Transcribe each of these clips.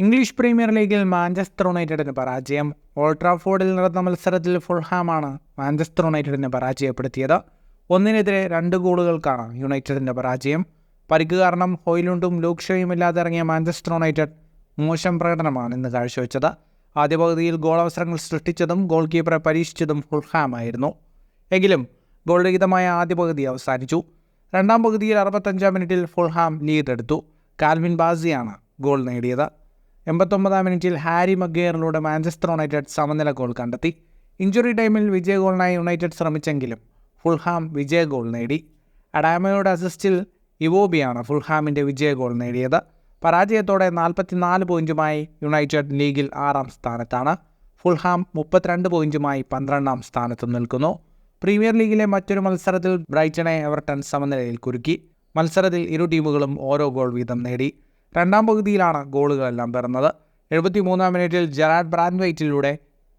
English premier ലീഗിൽ Manchester യുണൈറ്റഡിന് പരാജയം. ഓൾഡ് ട്രാഫോർഡിൽ നടന്ന മത്സരത്തിൽ ഫുൾഹാമാണ് മാഞ്ചസ്റ്റർ യുണൈറ്റഡിനെ പരാജയപ്പെടുത്തിയത്. 1-നെതിരെ 2 ഗോളുകൾക്കാണ് യുണൈറ്റഡിൻ്റെ പരാജയം. പരിക്ക് കാരണം ഹോയ്ലുണ്ടും ലൂക്ക് ഷോയും ഇല്ലാതെ ഇറങ്ങിയ മാഞ്ചസ്റ്റർ യുണൈറ്റഡ് മോശം പ്രകടനമാണ് ഇന്ന് കാഴ്ചവെച്ചത്. ആദ്യ പകുതിയിൽ ഗോളവസരങ്ങൾ സൃഷ്ടിച്ചതും ഗോൾ കീപ്പറെ പരീക്ഷിച്ചതും ഫുൾഹാം ആയിരുന്നു. എങ്കിലും ഗോൾരഹിതമായ ആദ്യ പകുതി അവസാനിച്ചു. രണ്ടാം പകുതിയിൽ 65-ാം മിനിറ്റിൽ ഫുൾഹാം ലീഡ് എടുത്തു. കാൽവിൻ ബാസിയാണ് ഗോൾ നേടിയത്. 89-ാം മിനിറ്റിൽ ഹാരി മഗ്വയറിലൂടെ മാഞ്ചസ്റ്റർ യുണൈറ്റഡ് സമനില ഗോൾ കണ്ടെത്തി. ഇഞ്ചുറി ടൈമിൽ വിജയ ഗോളിനായി യുണൈറ്റഡ് ശ്രമിച്ചെങ്കിലും ഫുൾഹാം വിജയ ഗോൾ നേടി. അഡാമയുടെ അസിസ്റ്റിൽ ഇവോബിയാണ് ഫുൾഹാമിൻ്റെ വിജയ ഗോൾ നേടിയത്. പരാജയത്തോടെ 44 പോയിൻറ്റുമായി യുണൈറ്റഡ് ലീഗിൽ 6-ാം സ്ഥാനത്താണ്. ഫുൾഹാം 32 പോയിൻറ്റുമായി 12-ാം സ്ഥാനത്തും നിൽക്കുന്നു. പ്രീമിയർ ലീഗിലെ മറ്റൊരു മത്സരത്തിൽ ബ്രൈറ്റനെ എവർട്ടൺ സമനിലയിൽ കുരുക്കി. മത്സരത്തിൽ ഇരു ടീമുകളും ഓരോ ഗോൾ വീതം നേടി. രണ്ടാം പകുതിയിലാണ് ഗോളുകളെല്ലാം പിറന്നത്. 73-ാം മിനിറ്റിൽ ജെറാഡ് ബ്രാൻവൈറ്റിലൂടെ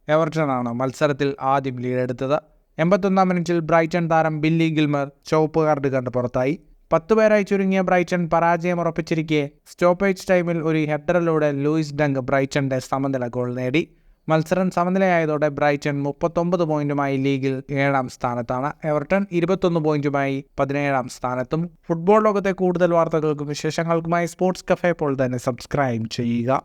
എവർട്ടനാണ് മത്സരത്തിൽ ആദ്യം ലീഡെടുത്തത്. 81-ാം മിനിറ്റിൽ ബ്രൈറ്റൺ താരം ബില്ലി ഗിൽമർ ചുവപ്പ് കാർഡ് കണ്ട് പുറത്തായി. 10 പേരായി ചുരുങ്ങിയ ബ്രൈറ്റൺ പരാജയം ഉറപ്പിച്ചിരിക്കെ സ്റ്റോപ്പേജ് ടൈമിൽ ഒരു ഹെഡറിലൂടെ ലൂയിസ് ഡങ്ക് ബ്രൈറ്റൻ്റെ സമനില ഗോൾ നേടി. മത്സരം സമനിലയായതോടെ ബ്രൈറ്റൺ 39 പോയിൻറ്റുമായി ലീഗിൽ 7-ാം സ്ഥാനത്താണ്. എവർട്ടൺ 21 പോയിൻറ്റുമായി 17-ാം സ്ഥാനത്തും. ഫുട്ബോൾ ലോകത്തെ കൂടുതൽ വാർത്തകൾക്കും വിശേഷങ്ങൾക്കുമായി സ്പോർട്സ് കഫേ ഇപ്പോൾ തന്നെ സബ്സ്ക്രൈബ് ചെയ്യുക.